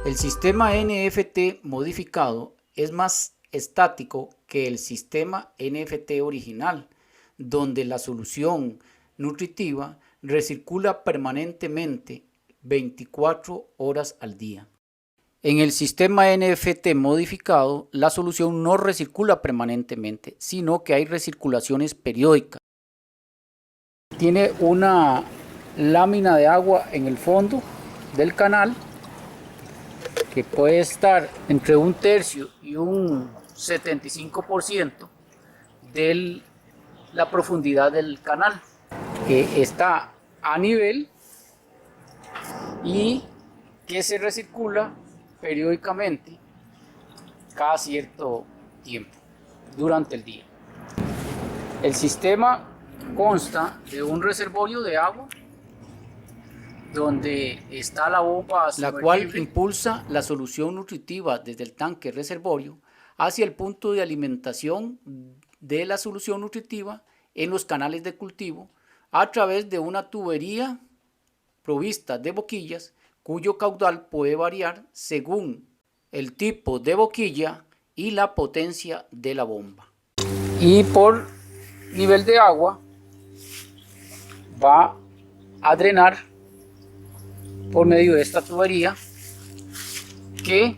El sistema NFT modificado es más estático que el sistema NFT original, donde la solución nutritiva recircula permanentemente 24 horas al día. En el sistema NFT modificado, la solución no recircula permanentemente, sino que hay recirculaciones periódicas. Tiene una lámina de agua en el fondo del canal que puede estar entre un tercio y un 75% de la profundidad del canal, que está a nivel y que se recircula periódicamente cada cierto tiempo durante el día. El sistema consta de un reservorio de agua donde está la bomba la cual impulsa la solución nutritiva desde el tanque reservorio hacia el punto de alimentación de la solución nutritiva en los canales de cultivo a través de una tubería provista de boquillas cuyo caudal puede variar según el tipo de boquilla y la potencia de la bomba. Y por nivel de agua va a drenar por medio de esta tubería que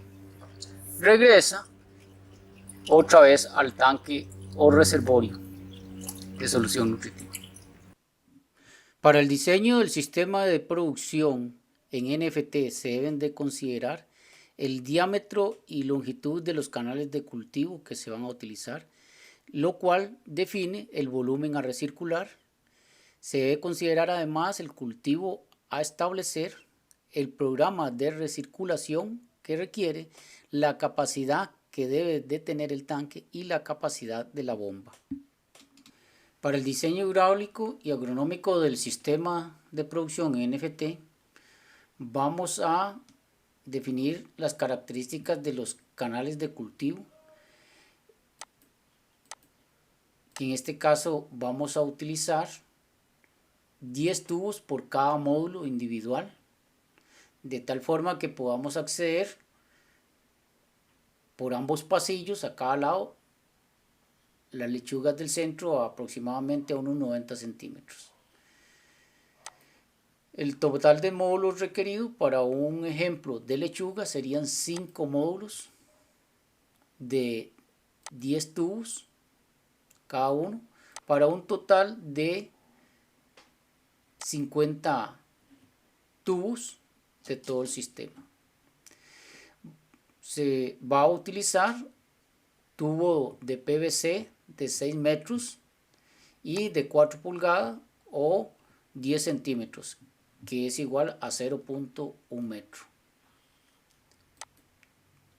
regresa otra vez al tanque o reservorio de solución nutritiva. Para el diseño del sistema de producción en NFT se deben de considerar el diámetro y longitud de los canales de cultivo que se van a utilizar, lo cual define el volumen a recircular. Se debe considerar además el cultivo a establecer, el programa de recirculación que requiere, la capacidad que debe de tener el tanque y la capacidad de la bomba. Para el diseño hidráulico y agronómico del sistema de producción NFT, vamos a definir las características de los canales de cultivo. En este caso vamos a utilizar 10 tubos por cada módulo individual, de tal forma que podamos acceder por ambos pasillos a cada lado las lechugas del centro a aproximadamente a unos 90 centímetros. El total de módulos requerido para un ejemplo de lechuga serían 5 módulos de 10 tubos cada uno, para un total de 50 tubos de todo el sistema. Se va a utilizar tubo de PVC de 6 metros y de 4 pulgadas o 10 centímetros, que es igual a 0.1 metro.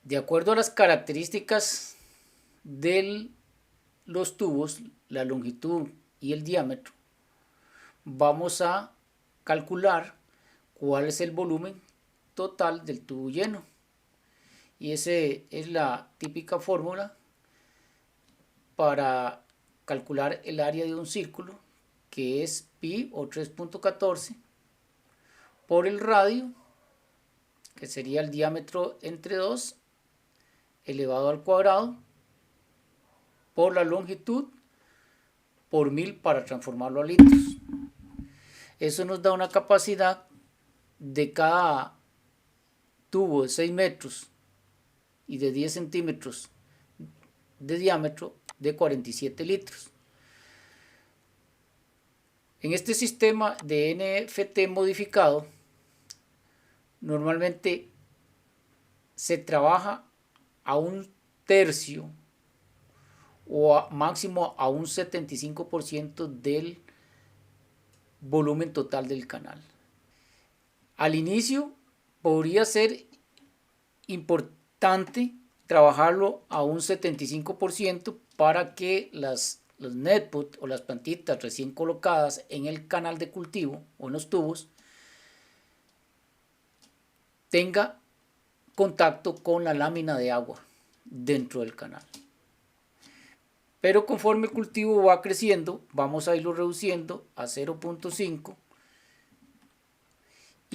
De acuerdo a las características de los tubos, la longitud y el diámetro, vamos a calcular cuál es el volumen total del tubo lleno. Y esa es la típica fórmula para calcular el área de un círculo, que es pi o 3.14 por el radio, que sería el diámetro entre 2 elevado al cuadrado, por la longitud por 1000 para transformarlo a litros. Eso nos da una capacidad de cada tubo de 6 metros y de 10 centímetros de diámetro de 47 litros. En este sistema de NFT modificado, normalmente se trabaja a un tercio o máximo a un 75% del volumen total del canal. Al inicio podría ser importante trabajarlo a un 75% para que los netpot o las plantitas recién colocadas en el canal de cultivo o en los tubos tenga contacto con la lámina de agua dentro del canal. Pero conforme el cultivo va creciendo, vamos a irlo reduciendo a 0.5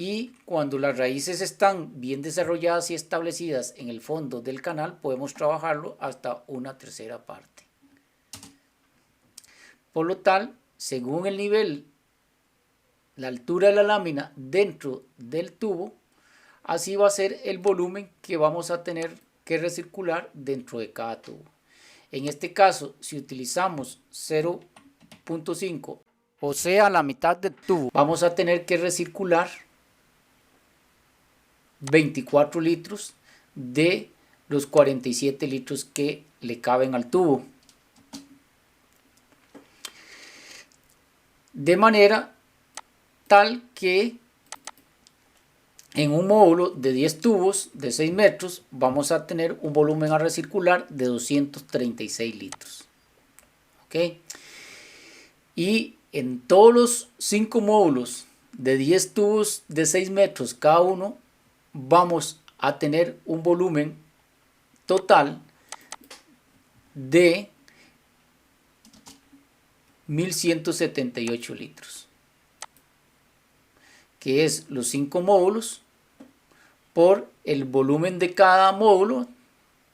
y cuando las raíces están bien desarrolladas y establecidas en el fondo del canal, podemos trabajarlo hasta una tercera parte. Por lo tal, según el nivel, la altura de la lámina dentro del tubo, así va a ser el volumen que vamos a tener que recircular dentro de cada tubo. En este caso, si utilizamos 0.5, o sea, la mitad del tubo, vamos a tener que recircular 24 litros de los 47 litros que le caben al tubo. De manera tal que en un módulo de 10 tubos de 6 metros vamos a tener un volumen a recircular de 236 litros. ¿Ok? Y en todos los 5 módulos de 10 tubos de 6 metros cada uno, vamos a tener un volumen total de 1178 litros, que es los 5 módulos por el volumen de cada módulo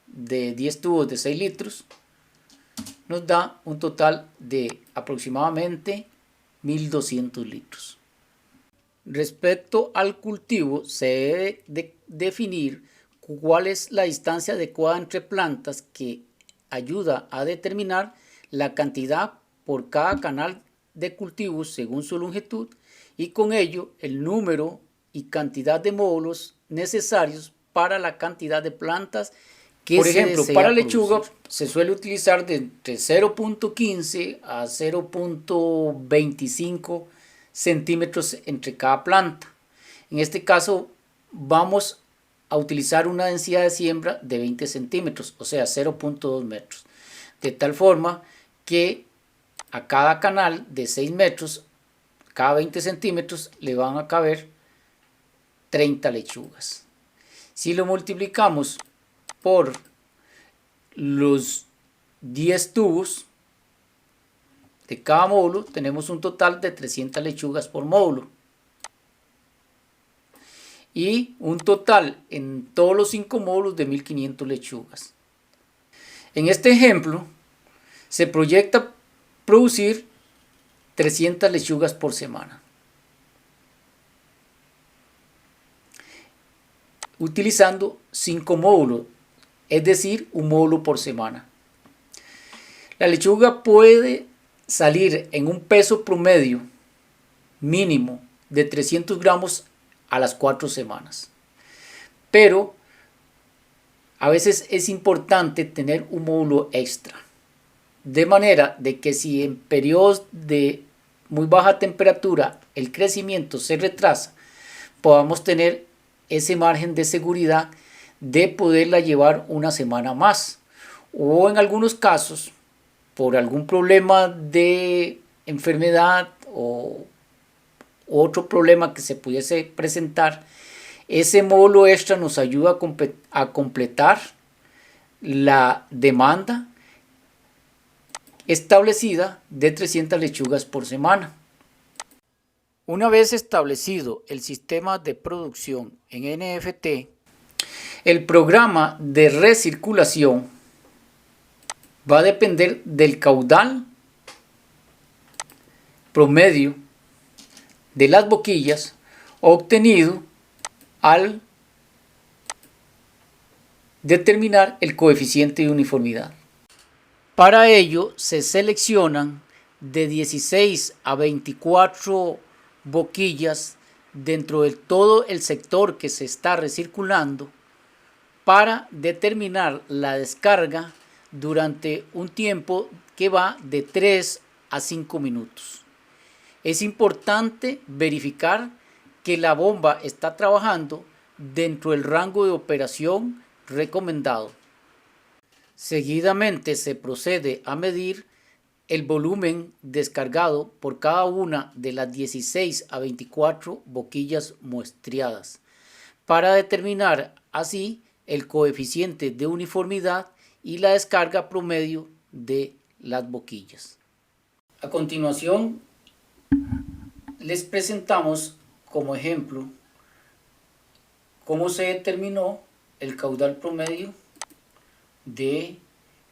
de 10 tubos de 6 litros, nos da un total de aproximadamente 1200 litros. Respecto al cultivo, se debe de definir cuál es la distancia adecuada entre plantas, que ayuda a determinar la cantidad por cada canal de cultivos según su longitud, y con ello el número y cantidad de módulos necesarios para la cantidad de plantas que por ejemplo, para lechuga se suele utilizar de entre 0.15 a 0.25 centímetros entre cada planta. En este caso vamos a utilizar una densidad de siembra de 20 centímetros, o sea 0.2 metros, de tal forma que a cada canal de 6 metros, cada 20 centímetros, le van a caber 30 lechugas. Si lo multiplicamos por los 10 tubos de cada módulo, tenemos un total de 300 lechugas por módulo. Y un total en todos los 5 módulos de 1500 lechugas. En este ejemplo, se proyecta producir 300 lechugas por semana, utilizando 5 módulos, es decir, un módulo por semana. La lechuga puede salir en un peso promedio mínimo de 300 gramos a las 4 semanas. Pero a veces es importante tener un módulo extra, de manera de que si en periodos de muy baja temperatura el crecimiento se retrasa, podamos tener ese margen de seguridad de poderla llevar una semana más, o en algunos casos por algún problema de enfermedad o otro problema que se pudiese presentar, ese módulo extra nos ayuda a completar la demanda establecida de 300 lechugas por semana. Una vez establecido el sistema de producción en NFT, el programa de recirculación va a depender del caudal promedio de las boquillas obtenido al determinar el coeficiente de uniformidad. Para ello se seleccionan de 16 a 24 boquillas dentro de todo el sector que se está recirculando para determinar la descarga durante un tiempo que va de 3 a 5 minutos. Es importante verificar que la bomba está trabajando dentro del rango de operación recomendado. Seguidamente se procede a medir el volumen descargado por cada una de las 16 a 24 boquillas muestreadas, para determinar así el coeficiente de uniformidad y la descarga promedio de las boquillas. A continuación les presentamos como ejemplo ¿Cómo se determinó el caudal promedio de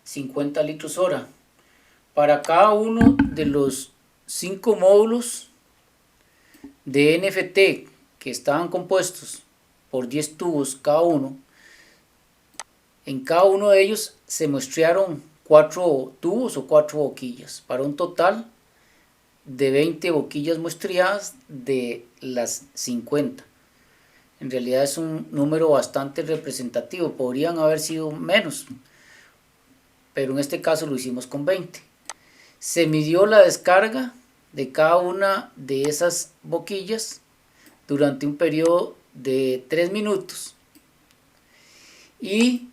50 litros hora? Para cada uno de los 5 módulos de NFT que estaban compuestos por 10 tubos cada uno, en cada uno de ellos se muestrearon 4 tubos o 4 boquillas, para un total de 20 boquillas muestreadas de las 50. En realidad es un número bastante representativo, podrían haber sido menos, pero en este caso lo hicimos con 20. Se midió la descarga de cada una de esas boquillas durante un periodo de 3 minutos y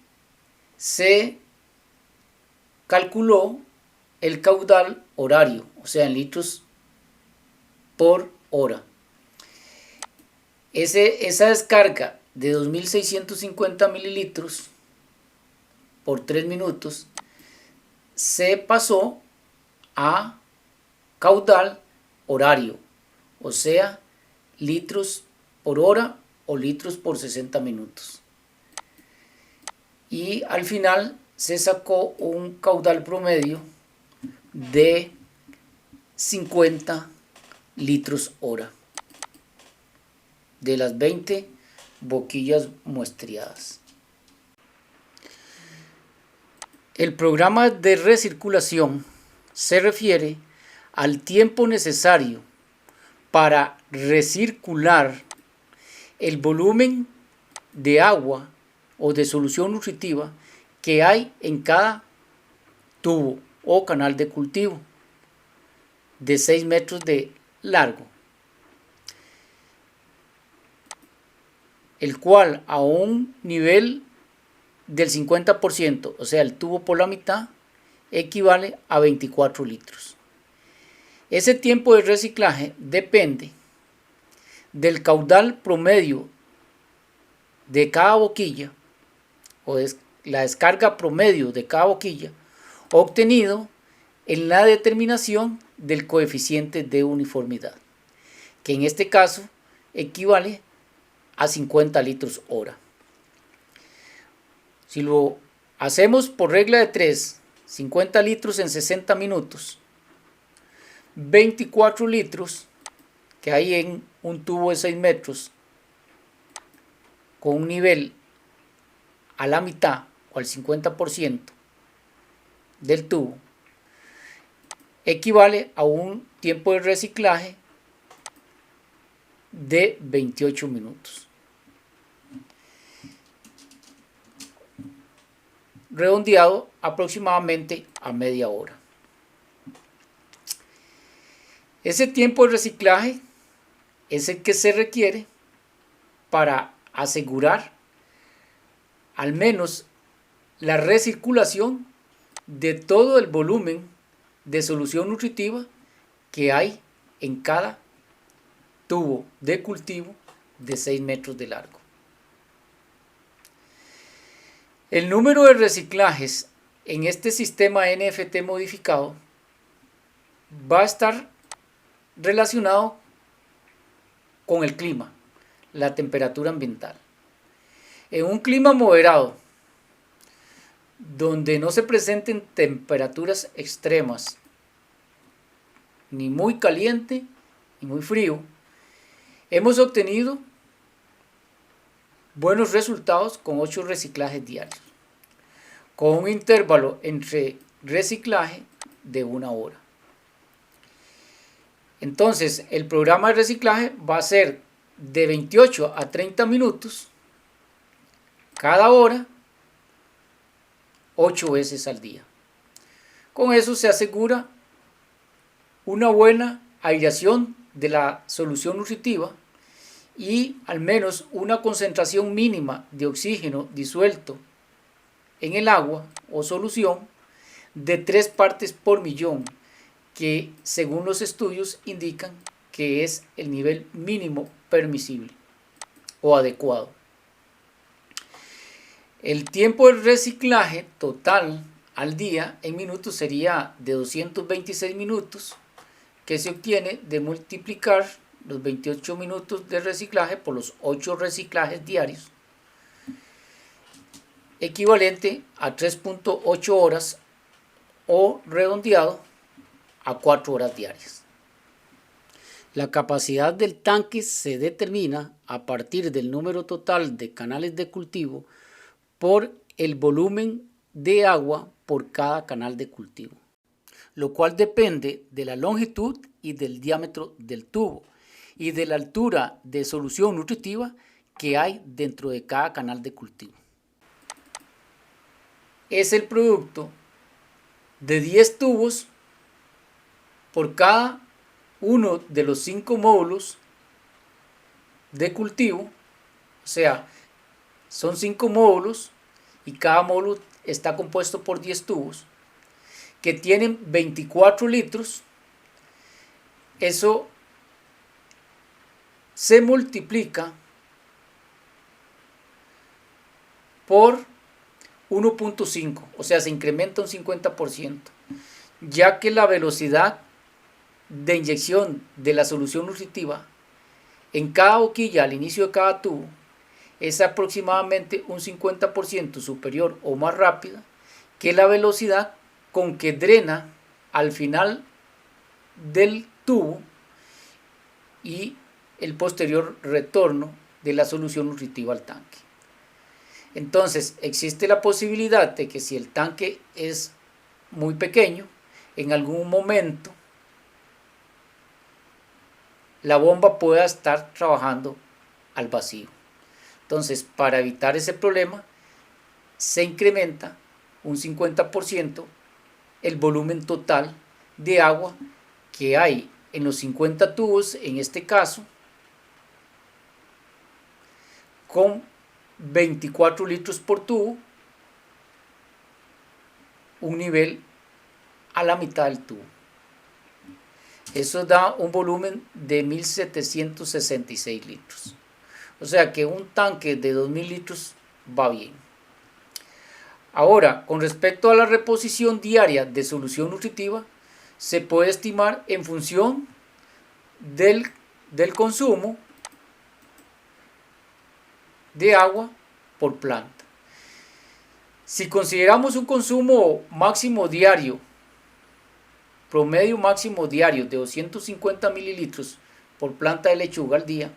se calculó el caudal horario, o sea, en litros por hora. Esa descarga de 2650 mililitros por 3 minutos se pasó a caudal horario, o sea, litros por hora o litros por 60 minutos. Y al final se sacó un caudal promedio de 50 litros hora de las 20 boquillas muestreadas. El programa de recirculación se refiere al tiempo necesario para recircular el volumen de agua o de solución nutritiva que hay en cada tubo o canal de cultivo de 6 metros de largo, el cual a un nivel del 50%, o sea, el tubo por la mitad, equivale a 24 litros. Ese tiempo de reciclaje depende del caudal promedio de cada boquilla o de la descarga promedio de cada boquilla obtenido en la determinación del coeficiente de uniformidad, que en este caso equivale a 50 litros hora. Si lo hacemos por regla de 3, 50 litros en 60 minutos, 24 litros que hay en un tubo de 6 metros con un nivel a la mitad o al 50% del tubo, equivale a un tiempo de reciclaje de 28 minutos. Redondeado aproximadamente a media hora. Ese tiempo de reciclaje es el que se requiere para asegurar al menos la recirculación de todo el volumen de solución nutritiva que hay en cada tubo de cultivo de 6 metros de largo. El número de reciclajes en este sistema NFT modificado va a estar relacionado con el clima, la temperatura ambiental. En un clima moderado, donde no se presenten temperaturas extremas, ni muy caliente ni muy frío, hemos obtenido buenos resultados con 8 reciclajes diarios, con un intervalo entre reciclaje de 1 hora. Entonces, el programa de reciclaje va a ser de 28 a 30 minutos cada hora, 8 veces al día. Con eso se asegura una buena aireación de la solución nutritiva y al menos una concentración mínima de oxígeno disuelto en el agua o solución de 3 partes por millón, que según los estudios indican que es el nivel mínimo permisible o adecuado. El tiempo de reciclaje total al día en minutos sería de 226 minutos, que se obtiene de multiplicar los 28 minutos de reciclaje por los 8 reciclajes diarios, equivalente a 3.8 horas o redondeado a 4 horas diarias. La capacidad del tanque se determina a partir del número total de canales de cultivo por el volumen de agua por cada canal de cultivo, lo cual depende de la longitud y del diámetro del tubo y de la altura de solución nutritiva que hay dentro de cada canal de cultivo. Es el producto de 10 tubos por cada uno de los 5 módulos de cultivo, o sea, son 5 módulos y cada módulo está compuesto por 10 tubos que tienen 24 litros. Eso se multiplica por 1.5, o sea, se incrementa un 50%, ya que la velocidad de inyección de la solución nutritiva en cada boquilla al inicio de cada tubo es aproximadamente un 50% superior o más rápida que la velocidad con que drena al final del tubo y el posterior retorno de la solución nutritiva al tanque. Entonces existe la posibilidad de que si el tanque es muy pequeño, en algún momento la bomba pueda estar trabajando al vacío. Entonces, para evitar ese problema, se incrementa un 50% el volumen total de agua que hay en los 50 tubos, en este caso, con 24 litros por tubo, un nivel a la mitad del tubo. Eso da un volumen de 1766 litros. O sea que un tanque de 2000 litros va bien. Ahora, con respecto a la reposición diaria de solución nutritiva, se puede estimar en función del consumo de agua por planta. Si consideramos un consumo máximo diario, promedio máximo diario de 250 mililitros por planta de lechuga al día,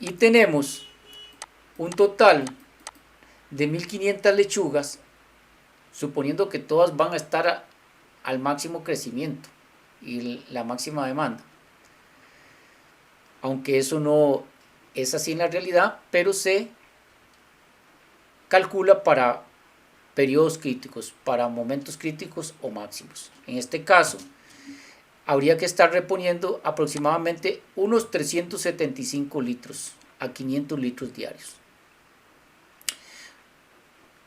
y tenemos un total de 1500 lechugas, suponiendo que todas van a estar al máximo crecimiento y la máxima demanda, aunque eso no es así en la realidad, pero se calcula para periodos críticos, para momentos críticos o máximos. En este caso, habría que estar reponiendo aproximadamente unos 375 litros a 500 litros diarios.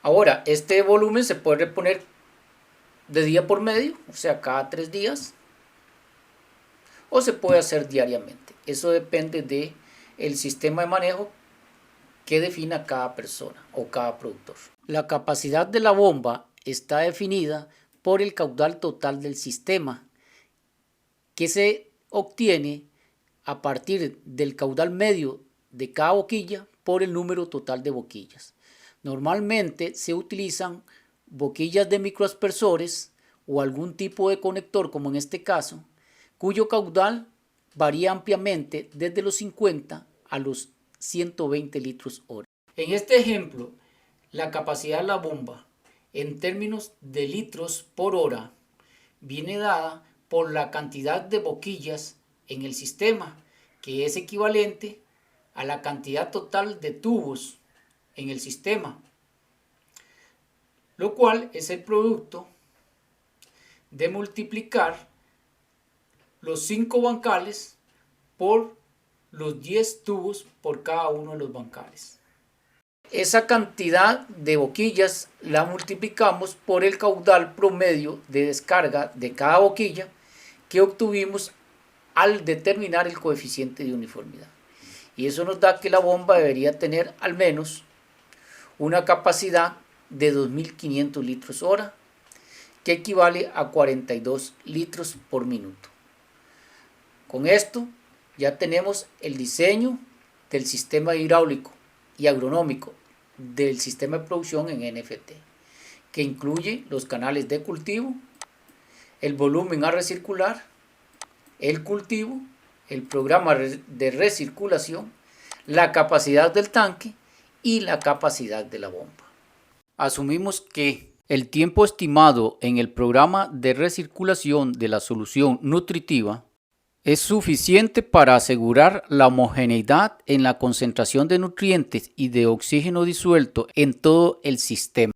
Ahora, este volumen se puede reponer de día por medio, o sea, cada 3 días, o se puede hacer diariamente. Eso depende del sistema de manejo que defina cada persona o cada productor. La capacidad de la bomba está definida por el caudal total del sistema, que se obtiene a partir del caudal medio de cada boquilla por el número total de boquillas. Normalmente se utilizan boquillas de microaspersores o algún tipo de conector, como en este caso, cuyo caudal varía ampliamente desde los 50 a los 120 litros hora. En este ejemplo, la capacidad de la bomba en términos de litros por hora viene dada por la cantidad de boquillas en el sistema, que es equivalente a la cantidad total de tubos en el sistema, lo cual es el producto de multiplicar los 5 bancales por los 10 tubos por cada uno de los bancales. Esa cantidad de boquillas la multiplicamos por el caudal promedio de descarga de cada boquilla que obtuvimos al determinar el coeficiente de uniformidad. Y eso nos da que la bomba debería tener al menos una capacidad de 2500 litros hora, que equivale a 42 litros por minuto. Con esto ya tenemos el diseño del sistema hidráulico y agronómico del sistema de producción en NFT, que incluye los canales de cultivo, el volumen a recircular, el cultivo, el programa de recirculación, la capacidad del tanque y la capacidad de la bomba. Asumimos que el tiempo estimado en el programa de recirculación de la solución nutritiva es suficiente para asegurar la homogeneidad en la concentración de nutrientes y de oxígeno disuelto en todo el sistema.